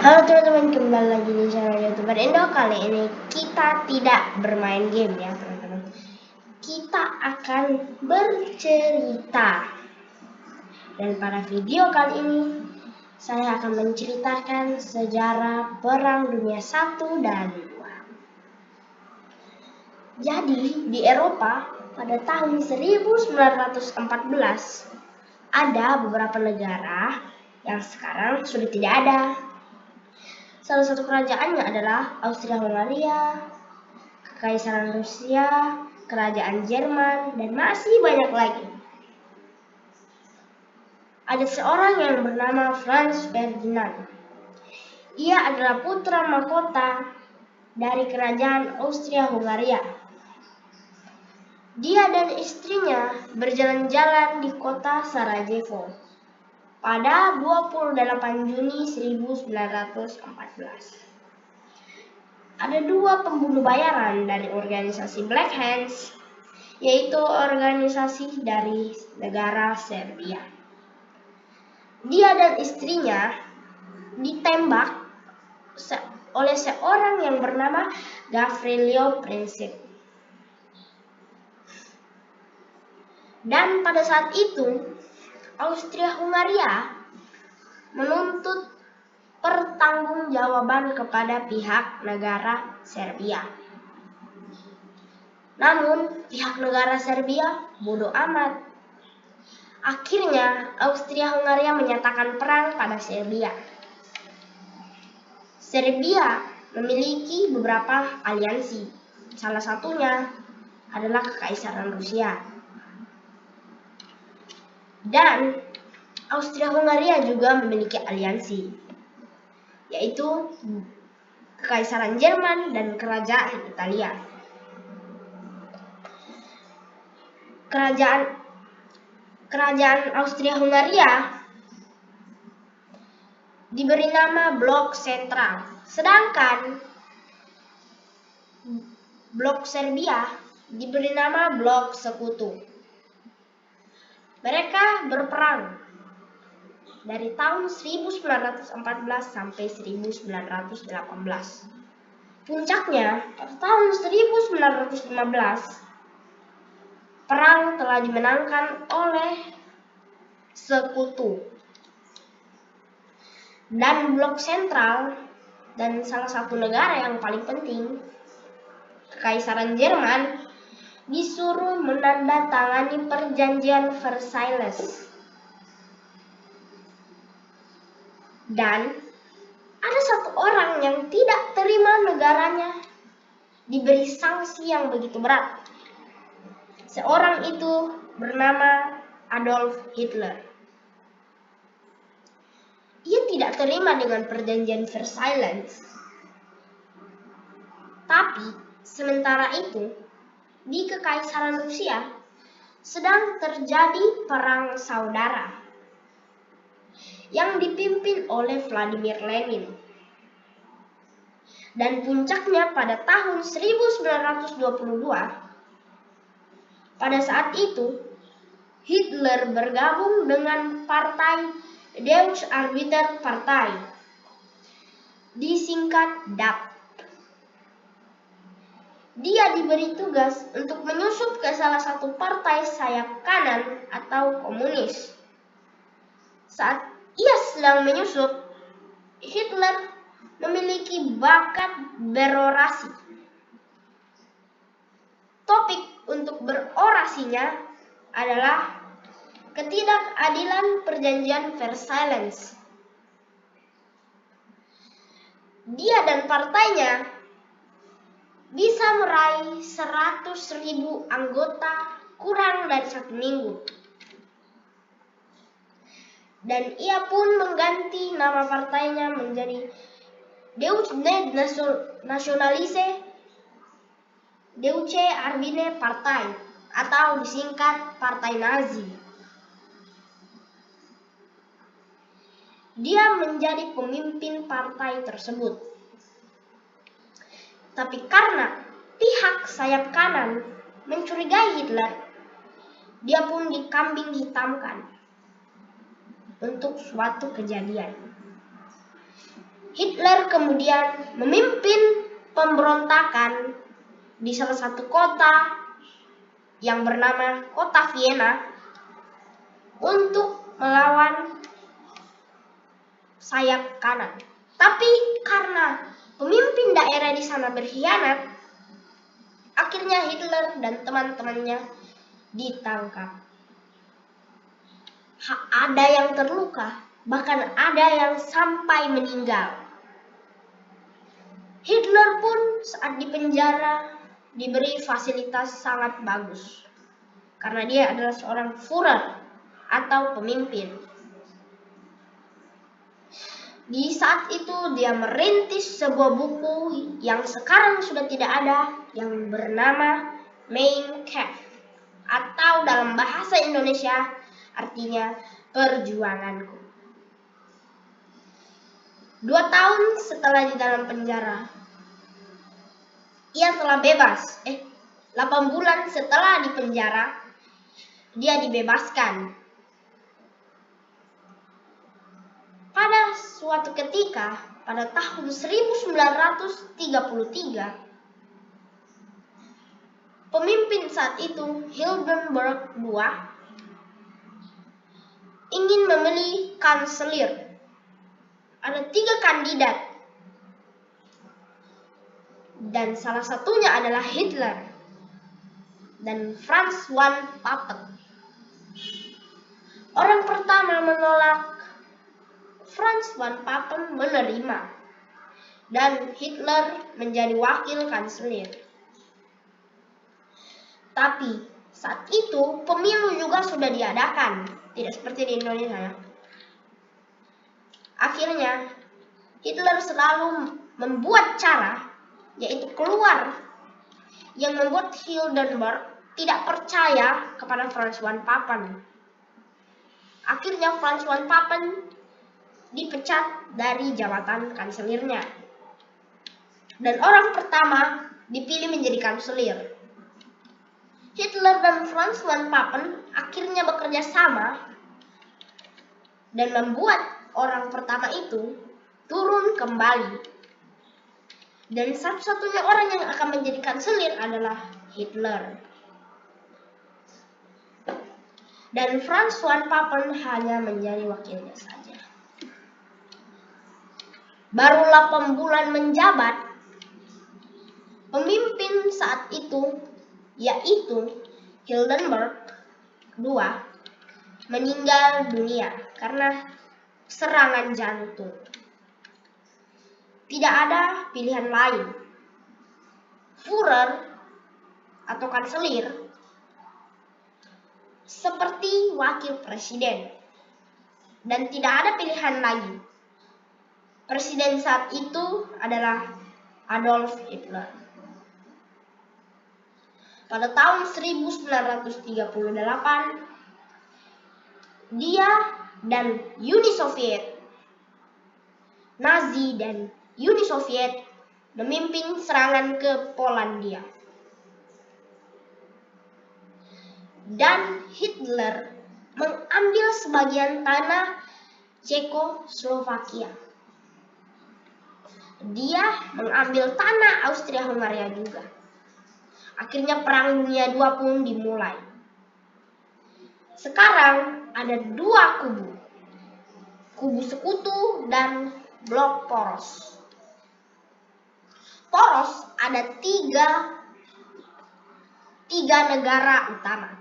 Halo teman-teman, kembali lagi di channel YouTuber Indo. Kali ini kita tidak bermain game ya teman-teman. Kita akan bercerita. Dan pada video kali ini saya akan menceritakan sejarah Perang Dunia I dan II. Jadi di Eropa pada tahun 1914 ada beberapa negara yang sekarang sudah tidak ada. Salah satu kerajaannya adalah Austria-Hungaria, Kekaisaran Rusia, Kerajaan Jerman, dan masih banyak lagi. Ada seorang yang bernama Franz Ferdinand. Ia adalah putra mahkota dari Kerajaan Austria-Hungaria. Dia dan istrinya berjalan-jalan di kota Sarajevo pada 28 Juni 1914. Ada dua pembunuh bayaran dari organisasi Black Hands, yaitu organisasi dari negara Serbia. Dia dan istrinya ditembak oleh seorang yang bernama Gavrilo Princip. Dan pada saat itu, Austria-Hungaria menuntut pertanggungjawaban kepada pihak negara Serbia. Namun, pihak negara Serbia bodoh amat. Akhirnya, Austria-Hungaria menyatakan perang pada Serbia. Serbia memiliki beberapa aliansi. Salah satunya adalah Kekaisaran Rusia. Dan Austria-Hungaria juga memiliki aliansi, yaitu Kekaisaran Jerman dan Kerajaan Italia. Kerajaan Austria-Hungaria diberi nama Blok Sentral, sedangkan Blok Serbia diberi nama Blok Sekutu. Mereka berperang dari tahun 1914 sampai 1918. Puncaknya pada tahun 1915, perang telah dimenangkan oleh Sekutu. Dan Blok Sentral dan salah satu negara yang paling penting, Kekaisaran Jerman, disuruh menandatangani perjanjian Versailles. Dan ada satu orang yang tidak terima negaranya diberi sanksi yang begitu berat. Seorang itu bernama Adolf Hitler. Ia tidak terima dengan perjanjian Versailles. Tapi sementara itu, di Kekaisaran Rusia sedang terjadi perang saudara yang dipimpin oleh Vladimir Lenin. Dan puncaknya pada tahun 1922, pada saat itu Hitler bergabung dengan partai Deutsche Arbeiterpartei, disingkat DAP. Dia diberi tugas untuk menyusup ke salah satu partai sayap kanan atau komunis. Saat ia sedang menyusup, Hitler memiliki bakat berorasi. Topik untuk berorasinya adalah ketidakadilan perjanjian Versailles. Dia dan partainya bisa meraih 100.000 anggota kurang dari 1 minggu. Dan ia pun mengganti nama partainya menjadi Deutsche Nationaliste Deutsche Arbeiterpartei atau disingkat Partai Nazi. Dia menjadi pemimpin partai tersebut. Tapi karena pihak sayap kanan mencurigai Hitler, dia pun dikambing hitamkan untuk suatu kejadian. Hitler kemudian memimpin pemberontakan di salah satu kota yang bernama Kota Vienna untuk melawan sayap kanan. Tapi karena pemimpin daerah di sana berkhianat, akhirnya Hitler dan teman-temannya ditangkap. Ada yang terluka, bahkan ada yang sampai meninggal. Hitler pun saat di penjara diberi fasilitas sangat bagus karena dia adalah seorang Führer atau pemimpin. Di saat itu dia merintis sebuah buku yang sekarang sudah tidak ada, yang bernama Mein Kampf, atau dalam bahasa Indonesia artinya perjuanganku. 2 tahun setelah di dalam penjara, ia telah bebas. 8 bulan setelah di penjara, dia dibebaskan. Pada suatu ketika, pada tahun 1933, pemimpin saat itu, Hindenburg II, ingin memilih kanselir. Ada 3 kandidat, dan salah satunya adalah Hitler dan Franz von Papen. Orang pertama menolak, Franz von Papen menerima, dan Hitler menjadi wakil kanselir. Tapi saat itu pemilu juga sudah diadakan, tidak seperti di Indonesia. Akhirnya Hitler selalu membuat cara, yaitu keluar, yang membuat Hindenburg tidak percaya kepada Franz von Papen. Akhirnya Franz von Papen dipecat dari jabatan kanselirnya, dan orang pertama dipilih menjadi kanselir. Hitler dan Franz von Papen akhirnya bekerja sama dan membuat orang pertama itu turun kembali. Dan satu-satunya orang yang akan menjadi kanselir adalah Hitler. Dan Franz von Papen hanya menjadi wakilnya saja. Baru 8 bulan menjabat, pemimpin saat itu, yaitu Hindenburg II, meninggal dunia karena serangan jantung. Tidak ada pilihan lain. Führer atau kanselir seperti wakil presiden, dan tidak ada pilihan lagi. Presiden saat itu adalah Adolf Hitler. Pada tahun 1938, dia dan Uni Soviet, Nazi dan Uni Soviet memimpin serangan ke Polandia. Dan Hitler mengambil sebagian tanah Cekoslovakia. Dia mengambil tanah Austria-Hungaria juga. Akhirnya Perang Dunia II pun dimulai. Sekarang ada 2 kubu. Kubu sekutu dan blok poros. Poros ada 3 negara utama,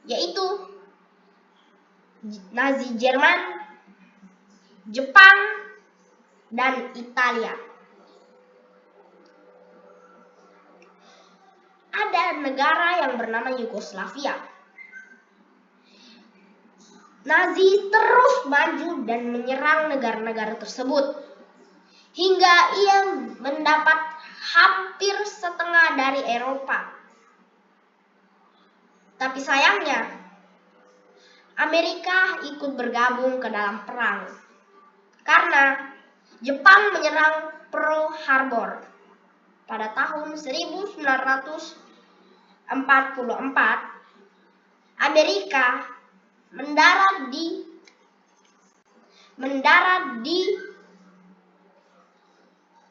yaitu Nazi Jerman, Jepang, dan Italia. Ada negara yang bernama Yugoslavia. Nazi terus maju dan menyerang negara-negara tersebut hingga ia mendapat hampir setengah dari Eropa. Tapi sayangnya, Amerika ikut bergabung ke dalam perang karena Jepang menyerang Pearl Harbor pada tahun 1944. Amerika mendarat di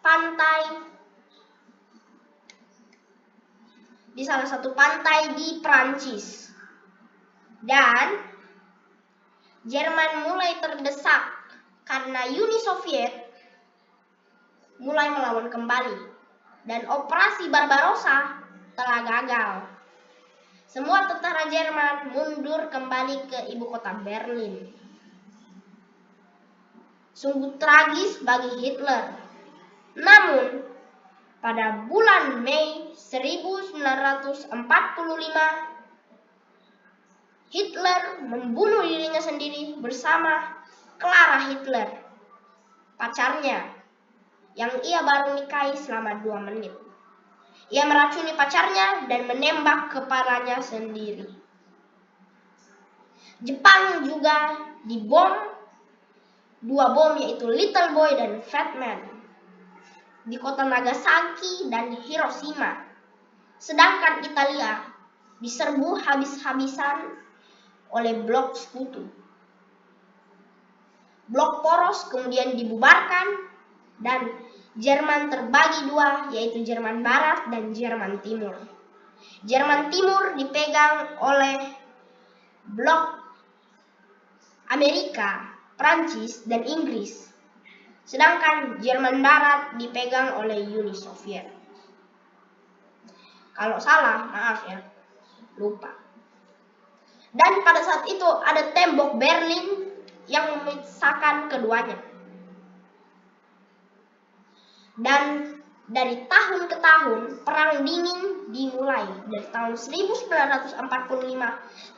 pantai di Prancis. Dan Jerman mulai terdesak karena Uni Soviet mulai melawan kembali dan operasi Barbarossa telah gagal. Semua tentara Jerman mundur kembali ke ibu kota Berlin. Sungguh tragis bagi Hitler. Namun, pada bulan Mei 1945, Hitler membunuh dirinya sendiri bersama Clara Hitler, pacarnya, yang ia baru nikahi selama 2 menit. Ia meracuni pacarnya dan menembak kepalanya sendiri. Jepang juga dibom 2 bom, yaitu Little Boy dan Fat Man, di kota Nagasaki dan Hiroshima. Sedangkan Italia diserbu habis-habisan oleh blok sekutu. Blok poros kemudian dibubarkan dan Jerman terbagi 2, yaitu Jerman Barat dan Jerman Timur. Jerman Timur dipegang oleh blok Amerika, Prancis, dan Inggris. Sedangkan Jerman Barat dipegang oleh Uni Soviet. Kalau salah, maaf ya, lupa. Dan pada saat itu ada tembok Berlin yang memisahkan keduanya. Dan dari tahun ke tahun, Perang Dingin dimulai dari tahun 1945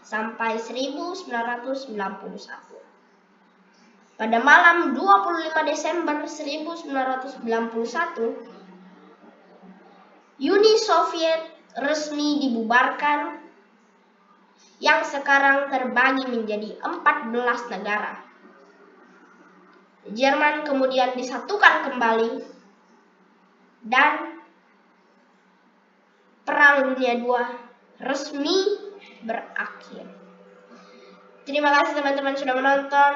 sampai 1991. Pada malam 25 Desember 1991, Uni Soviet resmi dibubarkan yang sekarang terbagi menjadi 14 negara. Jerman kemudian disatukan kembali dan Perang Dunia II resmi berakhir. Terima kasih teman-teman sudah menonton.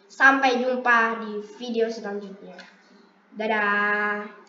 Sampai jumpa di video selanjutnya. Dadah.